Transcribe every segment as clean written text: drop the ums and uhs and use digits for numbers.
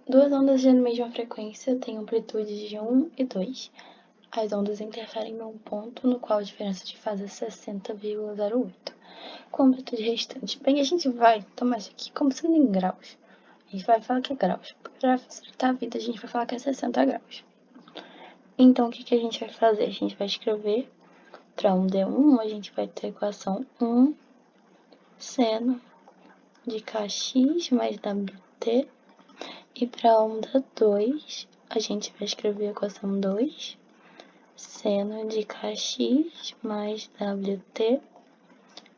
Duas ondas de mesma frequência têm amplitude de 1 e 2. As ondas interferem num ponto no qual a diferença de fase é 60,08. Com a amplitude restante. Bem, a gente vai tomar isso aqui como sendo em graus. A gente vai falar que é graus. Para facilitar a vida, a gente vai falar que é 60 graus. Então, o que a gente vai fazer? A gente vai escrever para um D1, a gente vai ter a equação 1 seno de kx mais wt. E para a onda 2, a gente vai escrever a equação 2 seno de kx mais wt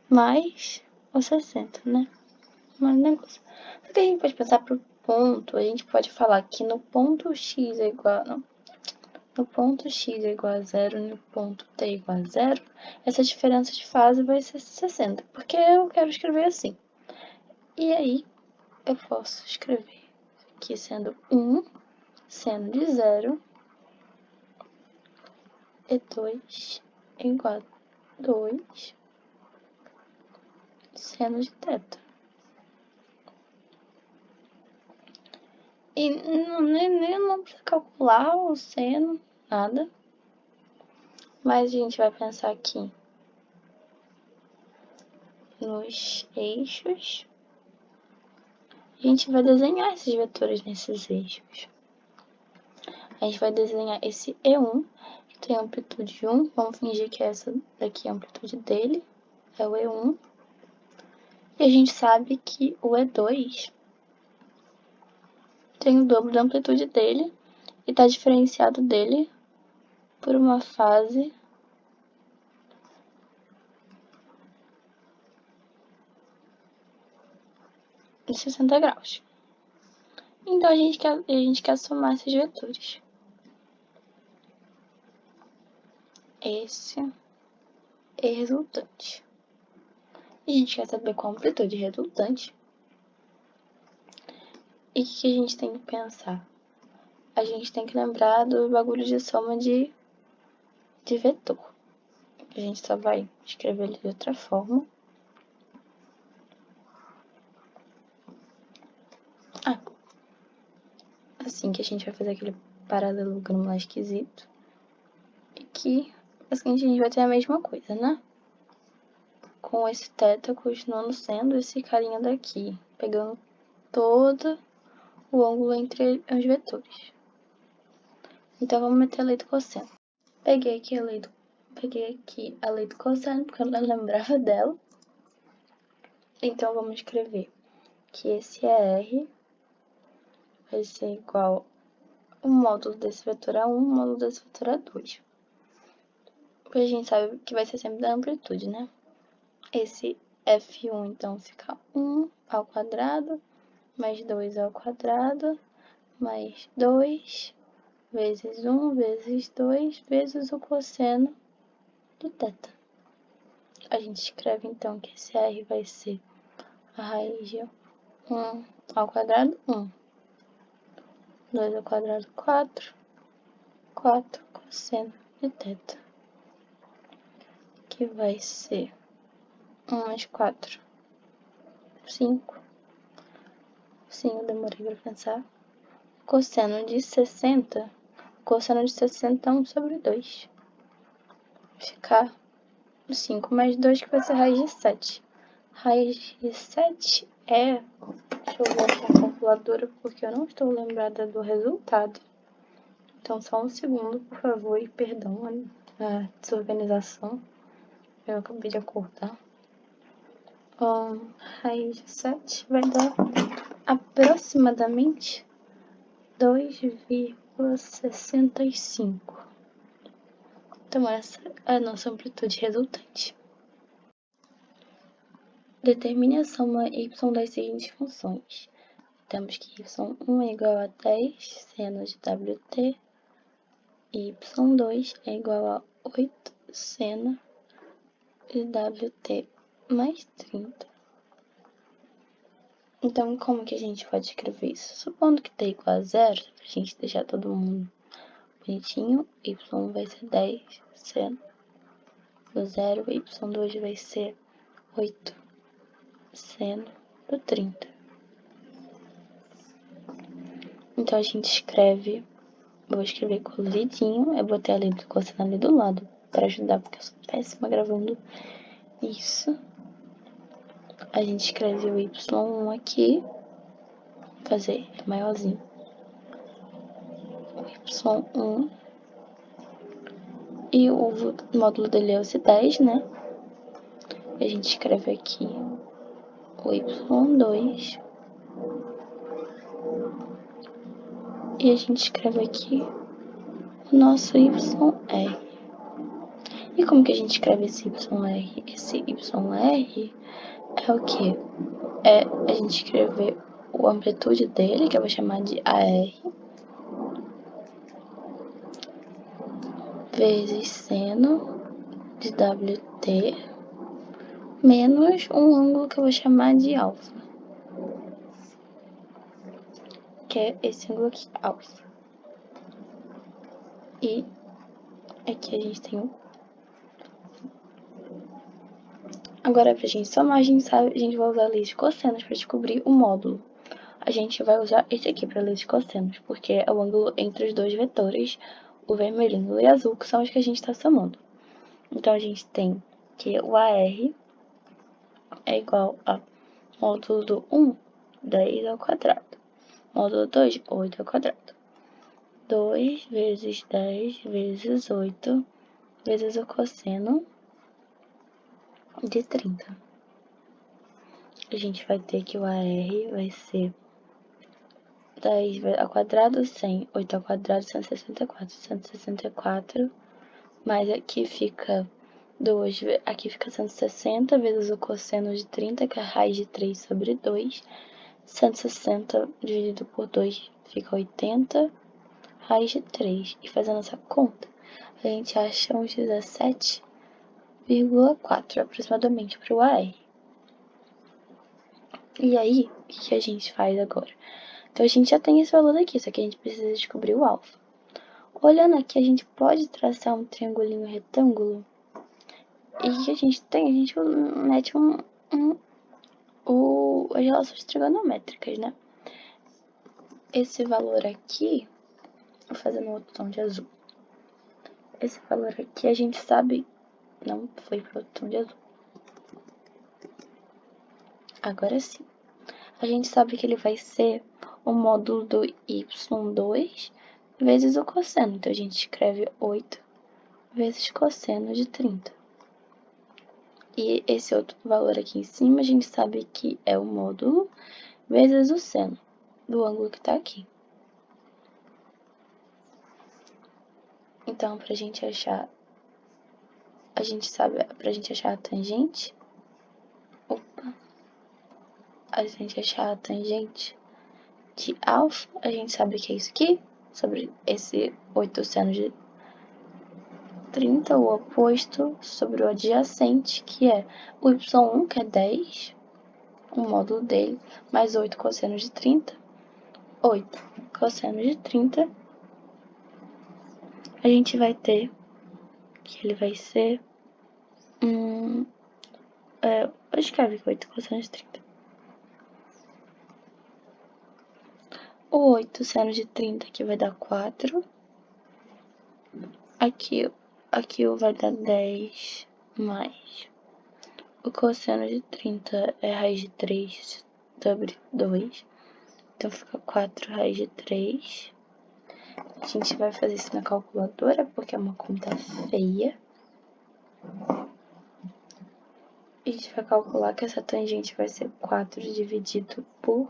mais o 60, né? Mais negócio. Só que a gente pode pensar pro ponto, a gente pode falar que no ponto x é igual... Não. No ponto x é igual a 0 e no ponto t é igual a 0, essa diferença de fase vai ser 60, porque eu quero escrever assim. E aí, eu posso escrever aqui sendo 1 seno de 0 e 2 igual a 2 seno de θ. E não precisa calcular o seno, nada. Mas a gente vai pensar aqui nos eixos. A gente vai desenhar esses vetores nesses eixos. A gente vai desenhar esse E1, que tem amplitude 1. Vamos fingir que essa daqui é a amplitude dele, é o E1. E a gente sabe que o E2 tem o dobro da amplitude dele e está diferenciado dele por uma fase de 60 graus. Então, a gente quer somar esses vetores. Esse é resultante. E a gente quer saber qual a amplitude resultante. E o que a gente tem que pensar? A gente tem que lembrar do bagulho de soma de vetor. A gente só vai escrever ele de outra forma. Assim que a gente vai fazer aquele paralelogramo lá esquisito. E que, basicamente, a gente vai ter a mesma coisa, né? Com esse θ continuando sendo esse carinha daqui. Pegando todo o ângulo entre os vetores. Então, vamos meter a lei do cosseno. Peguei aqui a lei do cosseno, porque eu não lembrava dela. Então, vamos escrever que esse R vai ser igual o módulo desse vetor a 1, o módulo desse vetor a 2. Porque a gente sabe que vai ser sempre da amplitude, né? Esse F1, então, fica 1 ao quadrado, mais 2 ao quadrado, mais 2, vezes 1, vezes 2, vezes o cosseno de θ. A gente escreve, então, que esse R vai ser a raiz de 1 ao quadrado, 1. 2 ao quadrado, 4. 4 cosseno de θ. Que vai ser 1 mais 4, 5. Sim, eu demorei pra pensar. Cosseno de 60. Cosseno de 60 é 1 sobre 2. Vai ficar 5 mais 2, que vai ser raiz de 7. Raiz de 7 é... Deixa eu ver aqui a calculadora, porque eu não estou lembrada do resultado. Então, só um segundo, por favor, e perdão a desorganização. Eu acabei de acordar. Raiz de 7 vai dar aproximadamente 2,65. Então, essa é a nossa amplitude resultante. Determine a soma y das seguintes funções. Temos que y1 é igual a 10 seno de wt, e y2 é igual a 8 seno de wt mais 30. Então, como que a gente pode escrever isso? Supondo que t igual a 0, pra gente deixar todo mundo bonitinho, y1 vai ser 10 seno do 0, y2 vai ser 8 seno do 30. Então a gente escreve, vou escrever coloridinho, eu botei a letra cosseno ali do lado pra ajudar, porque eu sou péssima gravando isso. A gente escreve o Y1 aqui, vou fazer maiorzinho. O Y1 e o módulo dele é esse 10, né? A gente escreve aqui o Y2 e a gente escreve aqui o nosso YR. E como que a gente escreve esse YR? Esse YR é o que? É a gente escrever a amplitude dele, que eu vou chamar de AR, vezes seno de WT, menos um ângulo que eu vou chamar de alfa, que é esse ângulo aqui, alfa. E aqui a gente tem o... Agora, pra gente somar, a gente vai usar a lei de cossenos para descobrir o módulo. A gente vai usar esse aqui para lei de cossenos, porque é o ângulo entre os dois vetores, o vermelhinho e o azul, que são os que a gente está somando. Então, a gente tem que o AR é igual a módulo do 1, 10 ao quadrado. Módulo 2, 8 ao quadrado. 2 vezes 10 vezes 8 vezes o cosseno de 30. A gente vai ter que o AR vai ser 10 ao quadrado, 100, 8 ao quadrado, 164. 164, mas aqui fica 2, aqui fica 160 vezes o cosseno de 30, que é a raiz de 3 sobre 2. 160 dividido por 2 fica 80, raiz de 3. E fazendo essa conta, a gente acha uns 17,4 aproximadamente para o AR. E aí, o que a gente faz agora? Então, a gente já tem esse valor aqui, só que a gente precisa descobrir o alfa. Olhando aqui, a gente pode traçar um triangulinho retângulo. E o que a gente tem? A gente mete as relações trigonométricas, né? Esse valor aqui, vou fazer no outro tom de azul. Esse valor aqui a gente sabe, não foi pro outro tom de azul. Agora sim. A gente sabe que ele vai ser o módulo do y2 vezes o cosseno. Então, a gente escreve 8 vezes cosseno de 30. E esse outro valor aqui em cima, a gente sabe que é o módulo vezes o seno do ângulo que está aqui. Então, pra gente achar, a gente sabe, pra gente achar a tangente, a gente achar a tangente de alfa, a gente sabe que é isso aqui, sobre esse 8 seno de 30, o oposto sobre o adjacente, que é o y1, que é 10, o módulo dele, mais 8 cosseno de 30, 8 cosseno de 30, a gente vai ter que ele vai ser, eu escrevo 8 cosseno de 30. O 8 seno de 30 aqui vai dar 4. Aqui vai dar 10 mais. O cosseno de 30 é raiz de 3 sobre 2. Então fica 4 raiz de 3. A gente vai fazer isso na calculadora, porque é uma conta feia. A gente vai calcular que essa tangente vai ser 4 dividido por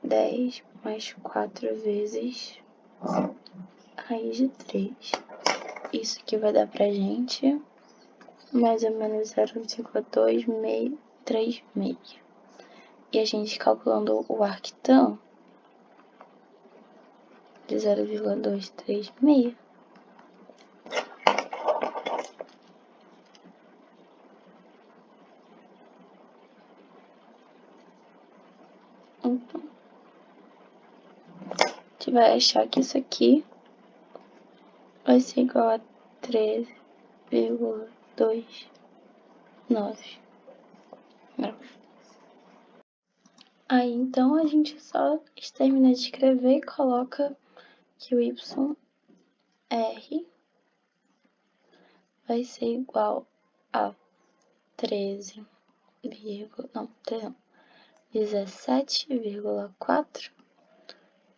10 mais 4 vezes raiz de 3. Isso aqui vai dar pra gente mais ou menos 0,236. E a gente calculando o arctão de 0,236. Então, a gente vai achar que isso aqui vai ser igual a 13,29 graus. Aí, então, a gente só termina de escrever e coloca que o YR vai ser igual a 17,4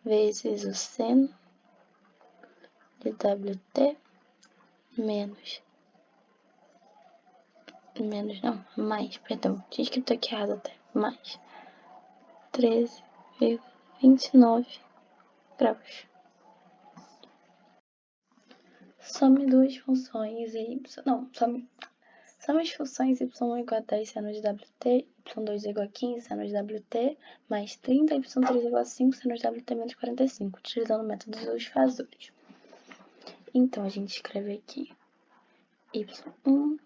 vezes o seno de WT perdão, tinha escrito aqui errado até, mais 13,29 graus. Some duas funções y, some as funções y1 igual a 10 seno de WT, y2 igual a 15 seno de WT, mais 30, y3 igual a 5 seno de WT menos 45, utilizando o método dos fasores. Então, a gente escreve aqui y1.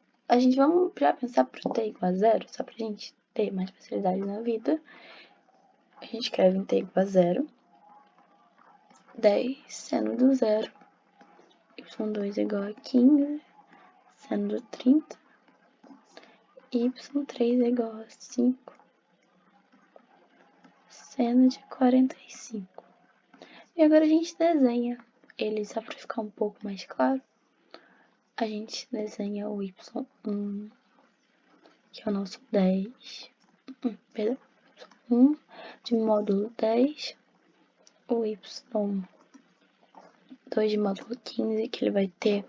Vamos já pensar para o t igual a 0, só para a gente ter mais facilidade na vida. A gente escreve em t igual a 0, 10 seno do 0, y2 igual a 15 seno do 30, e y3 é igual a 5 seno de 45. E agora a gente desenha ele, só para ficar um pouco mais claro. A gente desenha o y1, que é o nosso 10, perdão, 1 de módulo 10, o y2 de módulo 15, que ele vai ter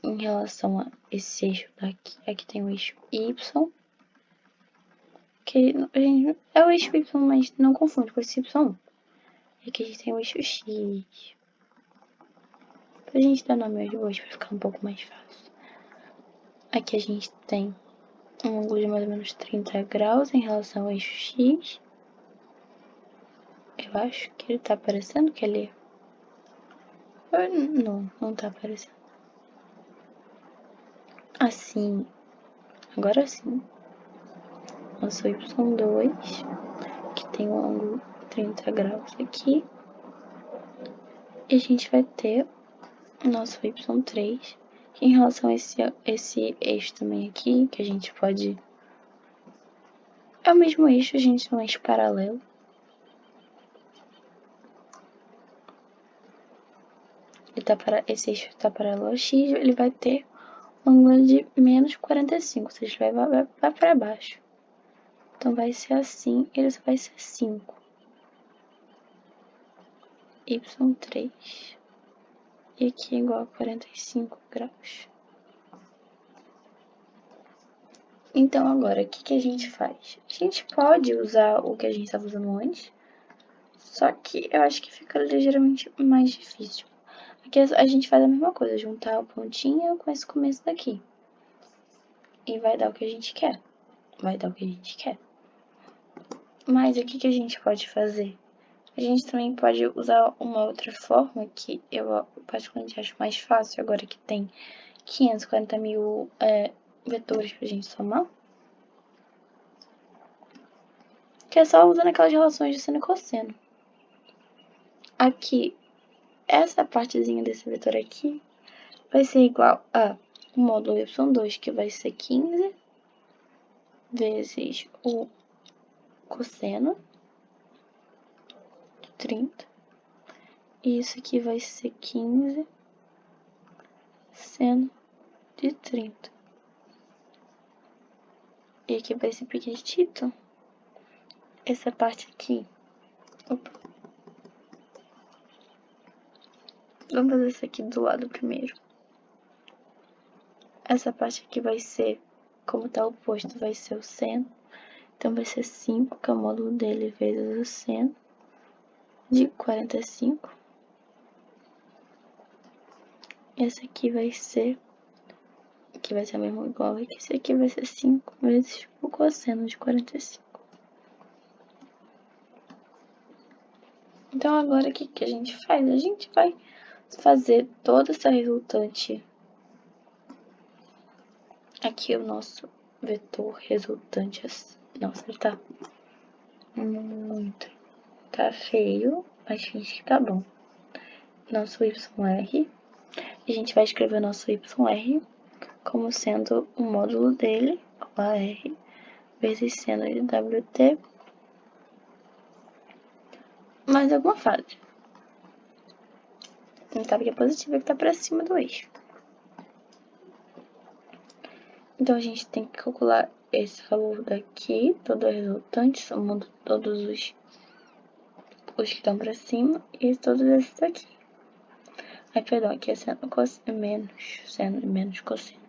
em relação a esse eixo daqui. Aqui tem o eixo y, que é o eixo y, mas não confunde com esse y1. E aqui a gente tem o eixo x. Pra gente dar nome aos dois, pra ficar um pouco mais fácil. Aqui a gente tem um ângulo de mais ou menos 30 graus em relação ao eixo x. Eu acho que ele tá aparecendo que ele... Não tá aparecendo. Assim. Agora sim. Nosso y2, que tem um ângulo 30 graus aqui. E a gente vai ter o nosso y3, que em relação a esse eixo também aqui, que a gente pode... É o mesmo eixo, a gente não é eixo paralelo. Esse eixo está paralelo ao x, ele vai ter um ângulo de menos 45, ou seja, ele vai para baixo. Então, vai ser assim, ele só vai ser 5. y3. E aqui é igual a 45 graus. Então, agora, o que a gente faz? A gente pode usar o que a gente estava usando antes, só que eu acho que fica ligeiramente mais difícil. Aqui a gente faz a mesma coisa, juntar o pontinho com esse começo daqui. E vai dar o que a gente quer. Mas o que a gente pode fazer? A gente também pode usar uma outra forma que eu particularmente acho mais fácil, agora que tem 540 mil vetores pra gente somar. Que é só usando aquelas relações de seno e cosseno. Aqui, essa partezinha desse vetor aqui vai ser igual a o módulo y2, que vai ser 15 vezes o cosseno de 30. E isso aqui vai ser 15 seno de 30. E aqui vai ser pequitito. Essa parte aqui. Opa. Vamos fazer isso aqui do lado primeiro. Essa parte aqui vai ser, como tá oposto, vai ser o seno. Então, vai ser 5, que é o módulo dele, vezes o seno de 45. Esse aqui vai ser... Aqui vai ser mesmo igual aqui. Esse aqui vai ser 5 vezes o cosseno de 45. Então, agora o que a gente faz? A gente vai fazer toda essa resultante. Aqui o nosso vetor resultante. Nossa, ele tá muito... Tá feio, mas finge que tá bom. Nosso YR. A gente vai escrever o nosso YR como sendo o módulo dele, AR, vezes seno de WT, mais alguma fase. Não sabe que é positiva que tá pra cima do eixo. Então, a gente tem que calcular esse valor daqui, todo o resultante, somando todos os que estão pra cima e todos esses daqui. Aí, perdão, aqui é seno menos cosseno.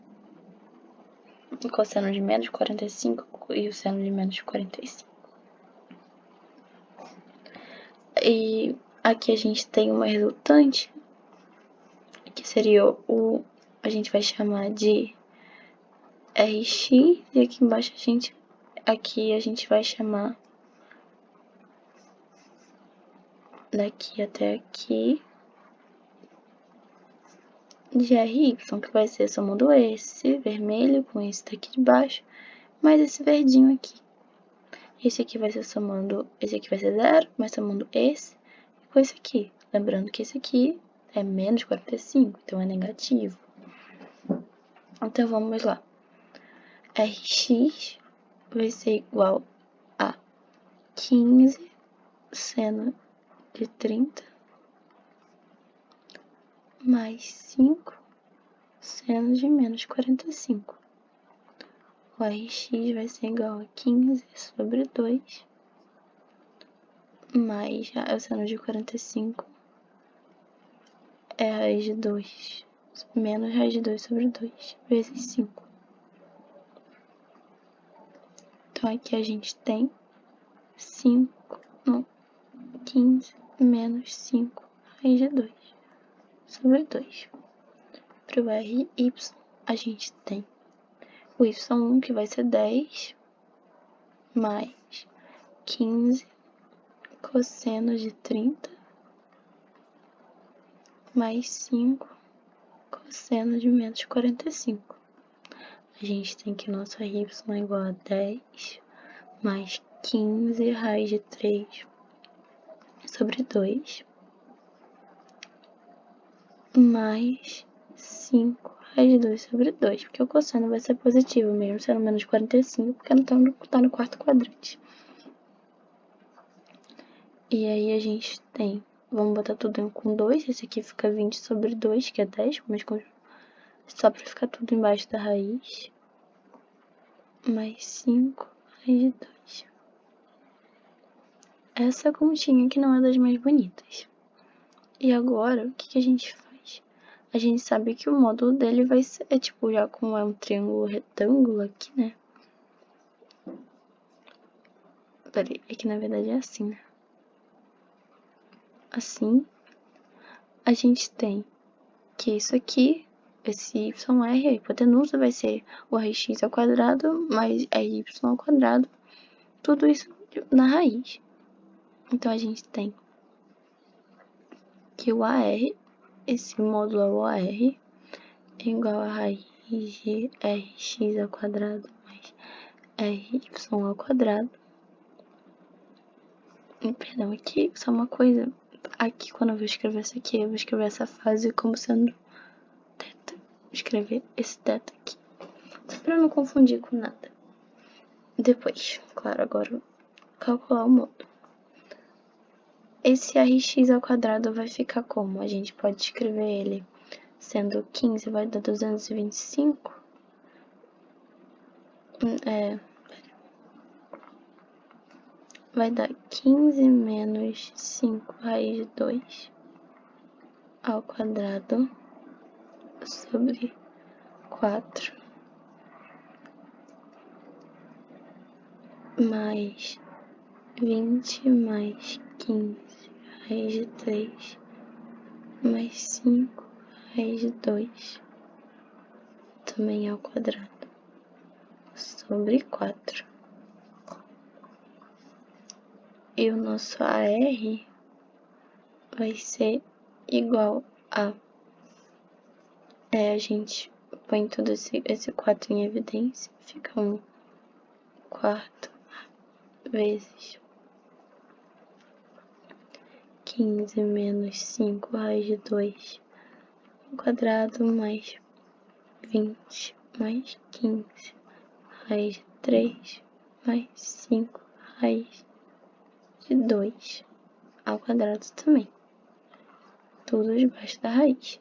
O cosseno de menos 45 e o seno de menos 45. E aqui a gente tem uma resultante, que seria a gente vai chamar de Rx, e aqui embaixo aqui a gente vai chamar daqui até aqui de RY, que vai ser somando esse vermelho com esse daqui de baixo, mais esse verdinho aqui. Esse aqui vai ser somando, esse aqui vai ser 0, mas somando esse com esse aqui. Lembrando que esse aqui é menos 45, então é negativo. Então vamos lá. Rx vai ser igual a 15 seno de 30 mais 5 seno de menos 45. O Rx vai ser igual a 15 sobre 2 mais o seno de 45 é raiz de 2 menos raiz de 2 sobre 2 vezes 5. Então aqui a gente tem 15 menos 5 raiz de 2 sobre 2. Para o RY, a gente tem o Y1, que vai ser 10, mais 15 cosseno de 30, mais 5 cosseno de menos 45. A gente tem que nosso RY é igual a 10, mais 15 raiz de 3 sobre 2, mais 5 raiz de 2 sobre 2, porque o cosseno vai ser positivo mesmo, sendo menos 45, porque não tá no quarto quadrante. E aí a gente tem, vamos botar tudo com 2, esse aqui fica 20 sobre 2, que é 10, mas só pra ficar tudo embaixo da raiz, mais 5 raiz de 2. Essa continha que não é das mais bonitas. E agora, o que a gente faz? A gente sabe que o módulo dele vai ser, tipo, já como é um triângulo retângulo aqui, né? Peraí, é que na verdade é assim, né? Assim, a gente tem que isso aqui, esse yr, a hipotenusa vai ser o rx ao quadrado mais ry ao quadrado, tudo isso na raiz. Então, a gente tem que o AR, esse módulo é o AR, é igual a raiz de rx ao quadrado mais ry ao quadrado. Perdão, aqui só uma coisa. Aqui, quando eu vou escrever isso aqui, eu vou escrever essa fase como sendo θ. Vou escrever esse θ aqui, só pra não confundir com nada. Depois, claro, agora calcular o módulo. Esse rx ao quadrado vai ficar como? A gente pode escrever ele sendo 15, vai dar 225. Vai dar 15 menos 5 raiz de 2 ao quadrado sobre 4 mais 20 mais 15 raiz de 3 mais 5 raiz de 2 também ao quadrado sobre 4. E o nosso AR vai ser igual a... a gente põe todo esse 4 em evidência, fica 1/4 vezes 15 menos 5 raiz de 2 ao quadrado mais 20 mais 15 raiz de 3 mais 5 raiz de 2 ao ao quadrado também. Tudo debaixo da raiz.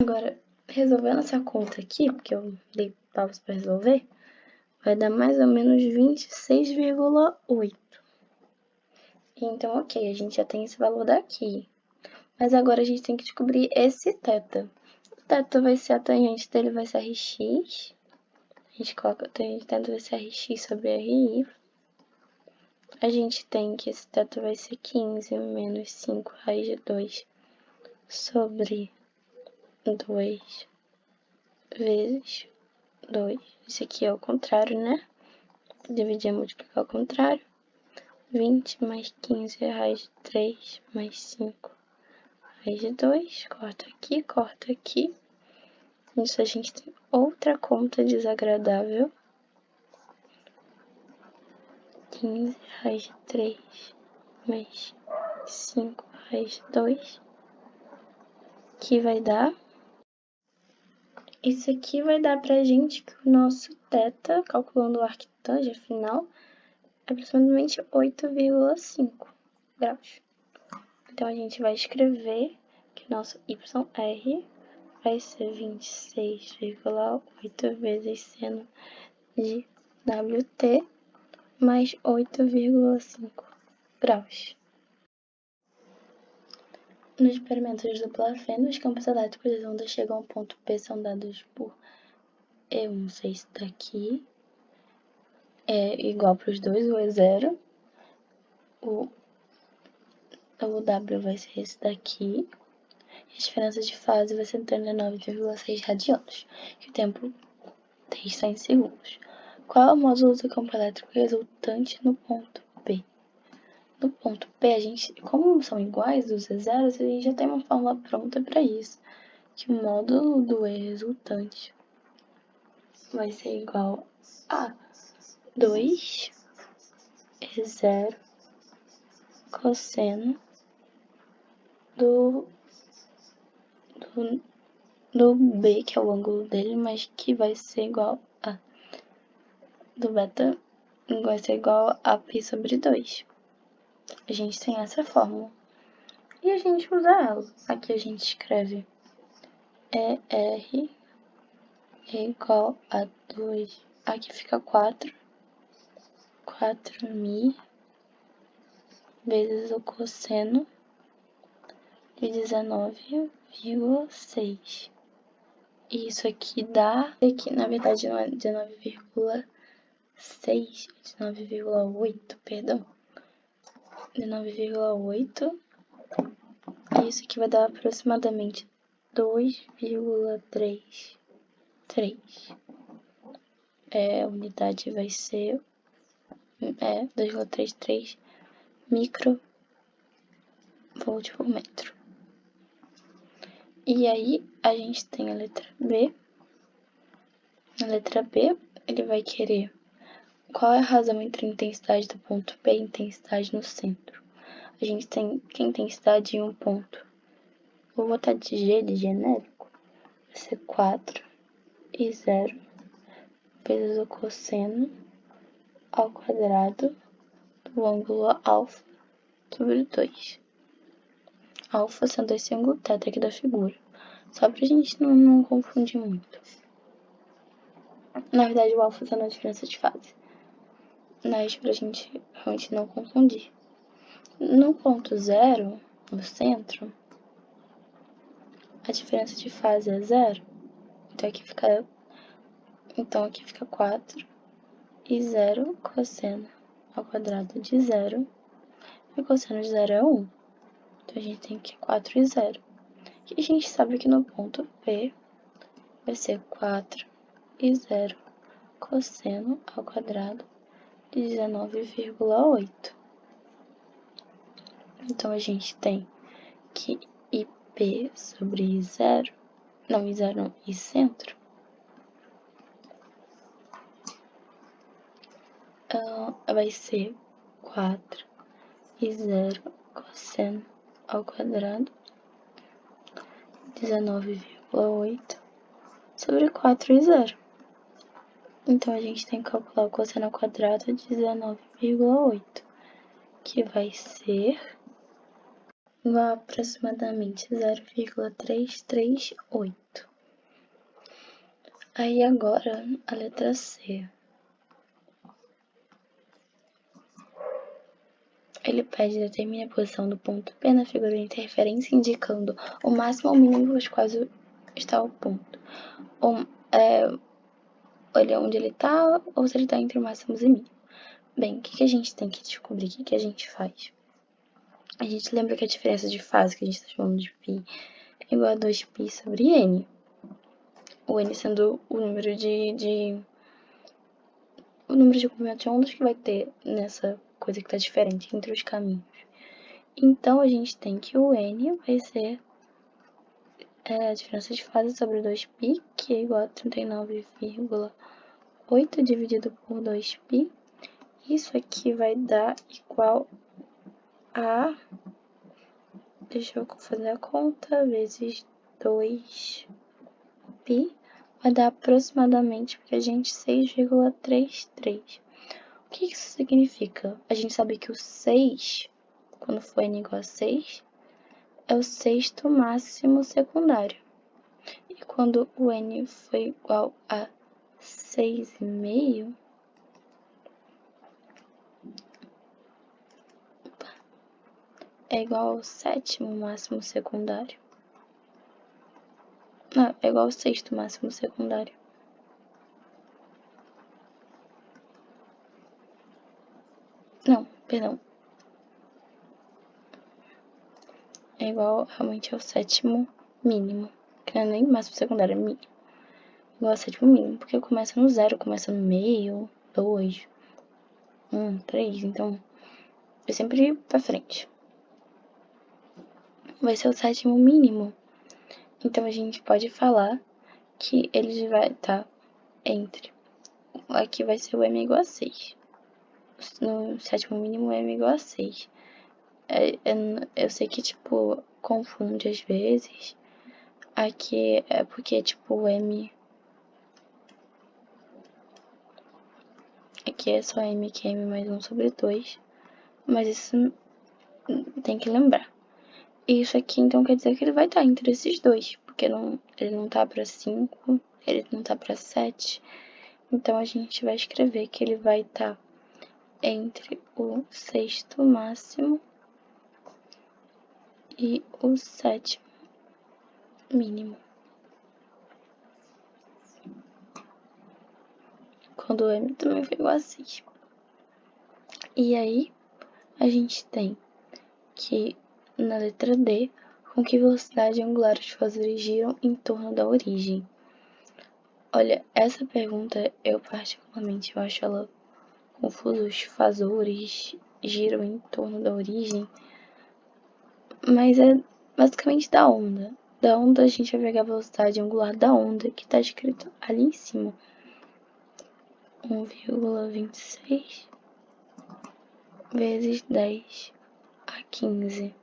Agora, resolvendo essa conta aqui, porque eu dei pausa para resolver, vai dar mais ou menos 26,8. Então, ok, a gente já tem esse valor daqui. Mas agora a gente tem que descobrir esse θ. O θ vai ser a tangente dele, vai ser Rx. A gente coloca a tangente dele vai ser Rx sobre Ri. A gente tem que esse θ vai ser 15 menos 5 raiz de 2 sobre 2 vezes 2. Isso aqui é o contrário, né? Dividir é multiplicar ao contrário. 20 mais 15 raiz de 3 mais 5 raiz de 2. Corta aqui. Isso a gente tem outra conta desagradável. 15 raiz de 3 mais 5 raiz de 2. Que vai dar... Isso aqui vai dar pra gente que o nosso θ, calculando o arctângeno, afinal, é aproximadamente 8,5 graus. Então, a gente vai escrever que o nosso YR vai ser 26,8 vezes seno de WT mais 8,5 graus. Nos experimentos de dupla fenda, os campos elétricos das ondas chegam ao ponto P são dados por E1, sei isso daqui, é igual para os dois, o E0. O W vai ser esse daqui. A diferença de fase vai ser 39,6 radianos, que o tempo T está em segundos. Qual é o módulo do campo elétrico resultante no ponto P? No ponto P, a gente, como são iguais os E0s, a gente já tem uma fórmula pronta para isso. Que o módulo do E resultante vai ser igual a 2 E0 cosseno do B, que é o ângulo dele, mas que vai ser igual a do beta, vai ser igual a π sobre 2. A gente tem essa fórmula. E a gente usa ela. Aqui a gente escreve ER é igual a 2. Aqui fica 4.000 vezes o cosseno de 19,6. E isso aqui dá... Aqui, na verdade, não é 19,6, 19,8, perdão. 19,8. E isso aqui vai dar aproximadamente 2,33. A unidade vai ser 2,33 microvolt por metro. E aí, a gente tem a letra B. Na letra B, ele vai querer qual é a razão entre a intensidade do ponto P e a intensidade no centro. A gente tem que a intensidade em um ponto. Vou botar de G, de genérico. Vai ser 4 e 0 vezes o cosseno ao quadrado do ângulo alfa sobre 2. Alfa sendo esse ângulo θ aqui da figura. Só pra gente não confundir muito. Na verdade, o alfa sendo a diferença de fase. Mas pra gente realmente não confundir. No ponto 0, no centro, a diferença de fase é 0. Então aqui fica 4 e 0 cosseno ao quadrado de 0. E o cosseno de 0 é 1. Então a gente tem aqui 4 e 0. E a gente sabe que no ponto P vai ser 4 e 0 cosseno ao quadrado de 19,8. Então a gente tem que IP sobre I0, não, I0 não, I centro, vai ser 4 e 0 cosseno ao quadrado de 19,8 sobre 4 e 0. Então, a gente tem que calcular o cosseno ao quadrado de 19,8, que vai ser igual a aproximadamente 0,338. Aí agora a letra C. Ele pede determine a posição do ponto P na figura de interferência, indicando o máximo ou mínimo dos quais está o ponto. Olha onde ele está, ou se ele está entre máximos e mínimos. Bem, o que a gente tem que descobrir? O que a gente faz? A gente lembra que a diferença de fase que a gente está chamando de π é igual a 2π sobre n. O n sendo o número de comprimento de ondas que vai ter nessa coisa que está diferente entre os caminhos. Então, a gente tem que o n vai ser a diferença de fase sobre 2π, que é igual a 39,8 dividido por 2π. Isso aqui vai dar igual a... Deixa eu fazer a conta, vezes 2π, vai dar aproximadamente pra gente 6,33. O que isso significa? A gente sabe que o 6, quando for n igual a 6, é o sexto máximo secundário. E quando o n for igual a 6,5, é igual ao sétimo máximo secundário. Não, é igual ao sexto máximo secundário. Não, perdão. É igual realmente ao sétimo mínimo. Que não é nem máximo secundário, é mínimo. Igual ao sétimo mínimo, porque começa no 0, começa no meio, 2, 1, 3, então é sempre pra frente. Vai ser o sétimo mínimo. Então a gente pode falar que ele vai estar entre. Aqui vai ser o m igual a 6. No sétimo mínimo, o m igual a 6. Eu sei que, tipo, confunde às vezes. Aqui é porque, tipo, o m... Aqui é só m, que é m mais 1 sobre 2. Mas isso tem que lembrar. Isso aqui, então, quer dizer que ele vai estar entre esses dois. Porque ele não tá pra 5, ele não tá pra 7. Então, a gente vai escrever que ele vai estar entre o sexto máximo e o sétimo mínimo. Quando o m também foi igual a 6. E aí, a gente tem que, na letra D, com que velocidade angular os fazores giram em torno da origem. Olha, essa pergunta eu particularmente acho ela confusa. Os fazores giram em torno da origem, mas é basicamente da onda. Da onda a gente vai pegar a velocidade angular da onda, que está escrito ali em cima. 1,26 vezes 10 a 15.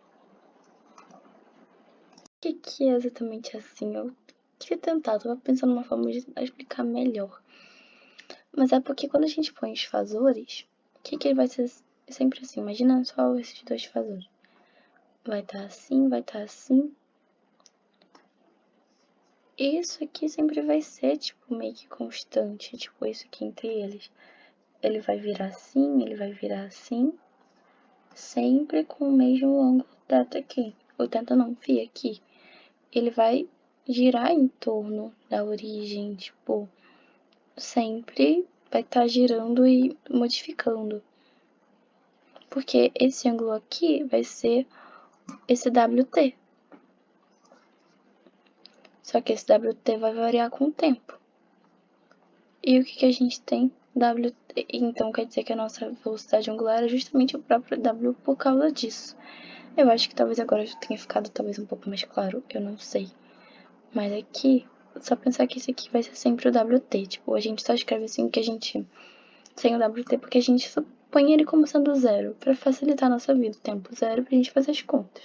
O que é exatamente assim? Eu queria tentar, tava pensando numa forma de explicar melhor. Mas é porque quando a gente põe os fazores, o que ele vai ser sempre assim? Imagina só esses dois fazores. Vai estar assim, vai estar assim. Isso aqui sempre vai ser, tipo, meio que constante. Tipo, isso aqui entre eles. Ele vai virar assim, ele vai virar assim. Sempre com o mesmo ângulo θ aqui. Ou θ não, φ aqui. Ele vai girar em torno da origem, tipo, sempre vai estar girando e modificando. Porque esse ângulo aqui vai ser esse WT. Só que esse WT vai variar com o tempo. E o que a gente tem? WT. Então quer dizer que a nossa velocidade angular é justamente o próprio W por causa disso. Eu acho que talvez agora já tenha ficado talvez um pouco mais claro, eu não sei. Mas aqui, só pensar que esse aqui vai ser sempre o WT. Tipo, a gente só escreve assim que a gente... sem o WT, porque a gente supõe ele como sendo zero, pra facilitar a nossa vida. O tempo zero pra gente fazer as contas.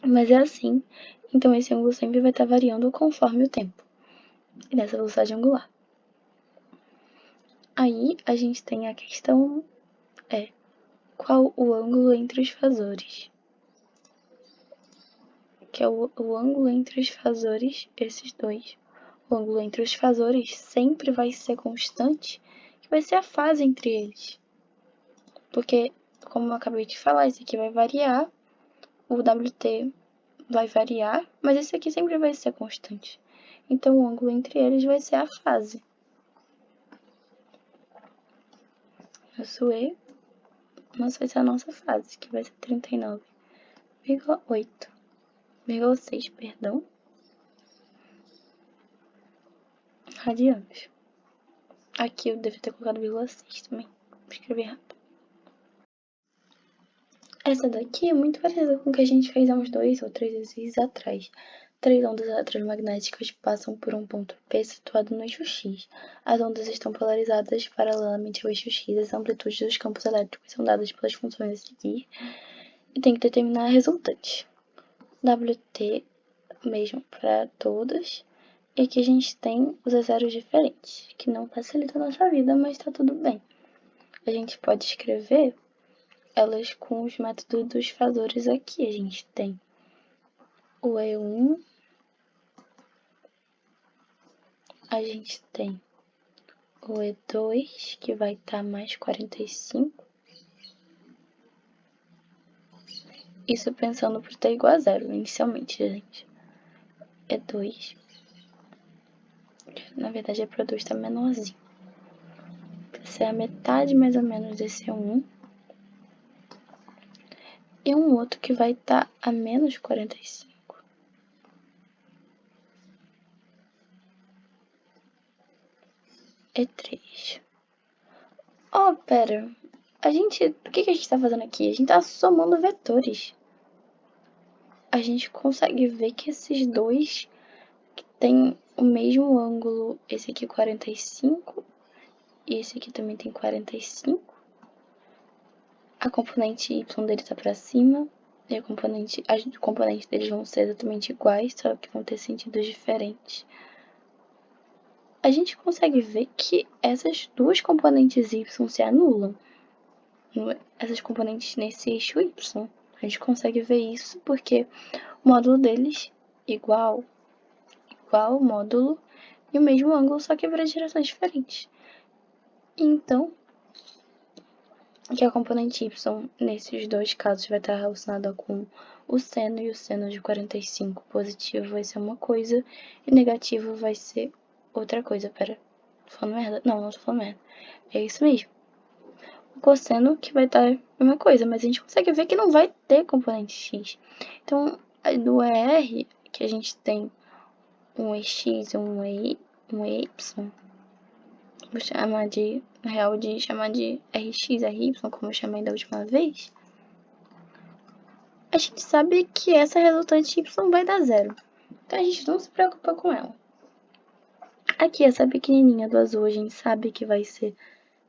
Mas é assim, então esse ângulo sempre vai estar variando conforme o tempo. E nessa velocidade angular. Aí a gente tem a questão qual o ângulo entre os fazores? que é o ângulo entre os fasores, esses dois. O ângulo entre os fasores sempre vai ser constante, que vai ser a fase entre eles. Porque, como eu acabei de falar, esse aqui vai variar, o WT vai variar, mas esse aqui sempre vai ser constante. Então, o ângulo entre eles vai ser a fase. Nosso E, mas vai ser a nossa fase, que vai ser 39,6, perdão, radianos. Aqui eu devo ter colocado 0,6 também, vou escrever rápido. Essa daqui é muito parecida com o que a gente fez há uns 2 ou 3 exercícios atrás. 3 ondas eletromagnéticas passam por um ponto P situado no eixo X. As ondas estão polarizadas paralelamente ao eixo X. As amplitudes dos campos elétricos são dadas pelas funções a seguir. E tem que determinar a resultante. WT mesmo para todas. E aqui a gente tem os zeros diferentes, que não facilita a nossa vida, mas tá tudo bem. A gente pode escrever elas com os métodos dos fasores aqui. A gente tem o E1, a gente tem o E2, que vai estar mais 45. Isso pensando por t igual a 0, inicialmente, gente. E2. Na verdade, a produto está menorzinho. Vai ser a metade, mais ou menos, desse E1. E um outro que vai estar a menos 45. E3. Oh, pera. O que a gente tá fazendo aqui? A gente tá somando vetores. A gente consegue ver que esses dois têm o mesmo ângulo. Esse aqui 45 e esse aqui também tem 45. A componente y dele tá pra cima e as componentes deles vão ser exatamente iguais, só que vão ter sentidos diferentes. A gente consegue ver que essas duas componentes y se anulam. Essas componentes nesse eixo y. A gente consegue ver isso porque o módulo deles igual o módulo e o mesmo ângulo, só que para direções diferentes. Então, que a componente y nesses dois casos vai estar relacionada com o seno, e o seno de 45 positivo vai ser uma coisa e negativo vai ser outra coisa. Pera, tô falando merda? Não tô falando merda. É isso mesmo. O cosseno que vai estar a mesma coisa, mas a gente consegue ver que não vai ter componente x. Então, do ER, que a gente tem um EX e um EY, vou chamar de, na real, de chamar de RX, RY, como eu chamei da última vez, a gente sabe que essa resultante Y vai dar 0. Então a gente não se preocupa com ela. Aqui, essa pequenininha do azul, a gente sabe que vai ser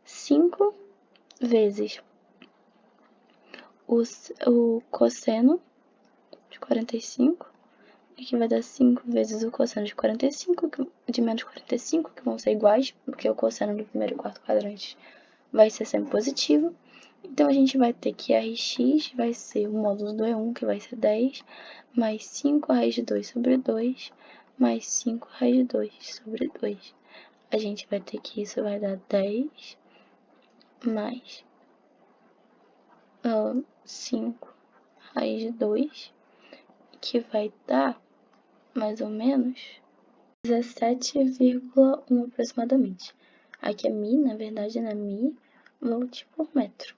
5 vezes o cosseno de 45. Aqui vai dar 5 vezes o cosseno de 45, de menos 45, que vão ser iguais, porque o cosseno do primeiro e quarto quadrante vai ser sempre positivo. Então, a gente vai ter que Rx vai ser o módulo do E1, que vai ser 10, mais 5 raiz de 2 sobre 2, mais 5 raiz de 2 sobre 2. A gente vai ter que isso vai dar 10, mais 5 raiz de 2, que vai dar mais ou menos 17,1 aproximadamente. Aqui é mi, na verdade, não é mi, volt por metro.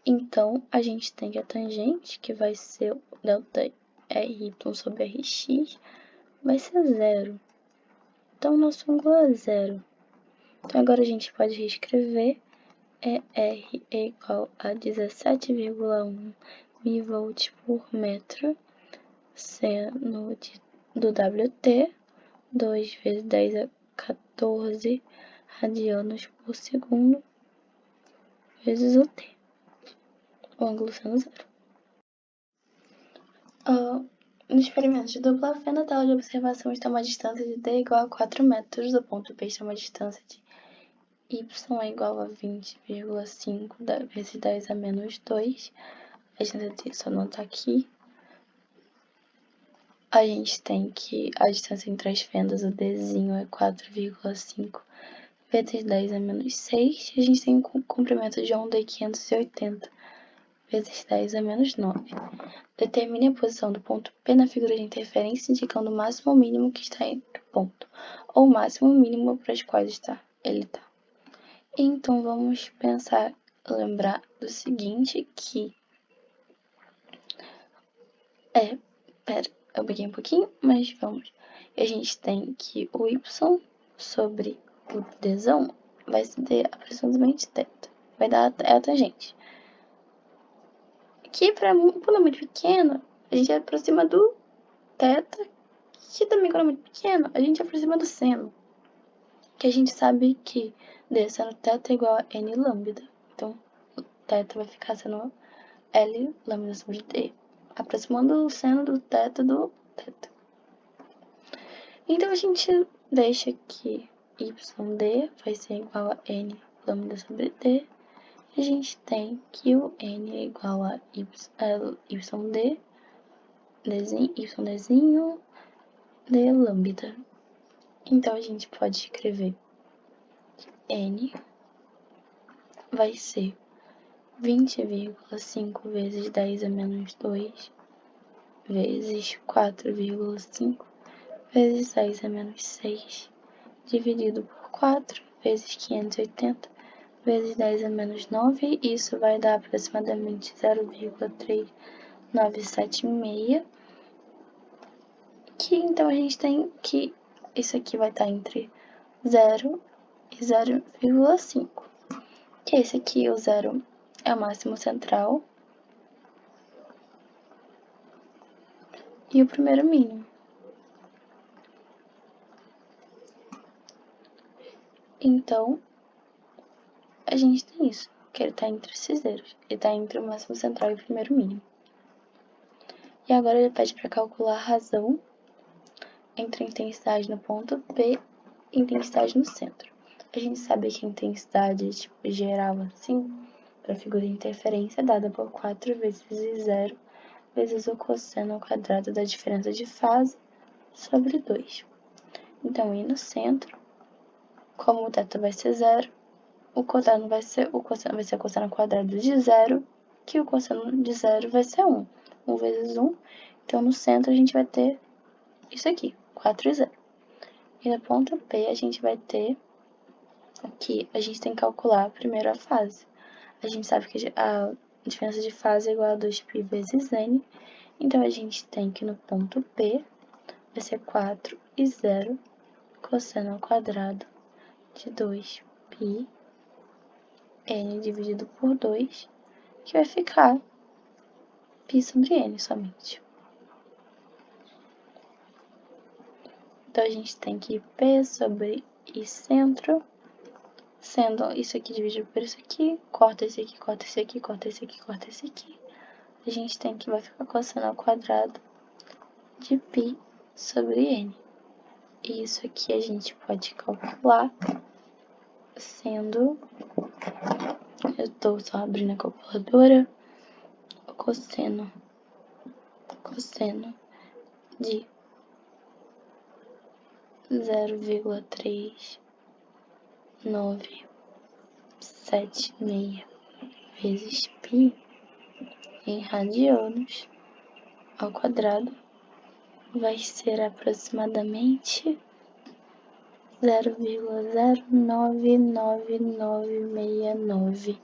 Então, a gente tem que a tangente, que vai ser o delta RY sobre RX, vai ser 0. Então, nosso ângulo é 0. Então, agora a gente pode reescrever. R é igual a 17,1 mivolt por metro, seno do WT, 2 vezes 10 a 14 radianos por segundo, vezes o T. O ângulo sendo 0. No experimento de dupla fenda, a tela de observação está a uma distância de d igual a 4 metros, do ponto P está a uma distância de y é igual a 20,5 vezes 10 a menos 2. A distância disso não está aqui. a gente tem que a distância entre as fendas, o Dzinho, é 4,5 vezes 10 a menos 6. E a gente tem um comprimento de onda de 580 vezes 10 a menos 9. Determine a posição do ponto P na figura de interferência, indicando o máximo ou mínimo que está entre o ponto, ou o máximo ou mínimo para os quais ele está. Então, vamos pensar, lembrar do seguinte, que pera, eu peguei um pouquinho, mas vamos. A gente tem que o y sobre o dzão vai ser aproximadamente θ. Vai dar a tangente. Aqui, para um número pequeno, a gente aproxima do θ, que também quando é muito pequeno, a gente aproxima do seno. Que a gente sabe que d seno θ é igual a n lambda. Então, o θ vai ficar sendo L lambda sobre D, aproximando o seno do θ do θ. Então, a gente deixa que YD vai ser igual a N lambda sobre D. E a gente tem que o N é igual a YD, YDzinho, D lambda. Então, a gente pode escrever N vai ser 20,5 vezes 10 a menos 2 vezes 4,5 vezes 10 a menos 6 dividido por 4 vezes 580 vezes 10 a menos 9. Isso vai dar aproximadamente 0,3976. Que então a gente tem que isso aqui vai estar entre 0 e 0,5. Que esse aqui, o 0, é o máximo central e o primeiro mínimo. Então, a gente tem isso, que ele está entre esses zeros. Ele está entre o máximo central e o primeiro mínimo. E agora ele pede para calcular a razão entre a intensidade no ponto P e intensidade no centro. A gente sabe que a intensidade tipo, geral assim, para a figura de interferência, é dada por 4 vezes 0 vezes o cosseno ao quadrado da diferença de fase sobre 2. Então, aí no centro, como o θ vai ser 0, o cosseno vai ser o cosseno ao quadrado de 0, que o cosseno de 0 vai ser 1. 1 vezes 1. Então, no centro, a gente vai ter isso aqui, 4 e 0. E no ponto P, a gente vai ter aqui, a gente tem que calcular primeiro a fase. A gente sabe que a diferença de fase é igual a 2π vezes n. Então, a gente tem que no ponto P vai ser 4 e 0 cosseno ao quadrado de 2π n dividido por 2, que vai ficar π sobre n somente. Então, a gente tem que P sobre I centro, sendo isso aqui dividido por isso aqui, corta esse aqui, corta esse aqui, corta esse aqui, corta esse aqui. A gente tem que vai ficar cosseno ao quadrado de π sobre n. E isso aqui a gente pode calcular sendo, eu estou só abrindo a calculadora, o cosseno de 0,3976 vezes π em radianos ao quadrado vai ser aproximadamente 0,09969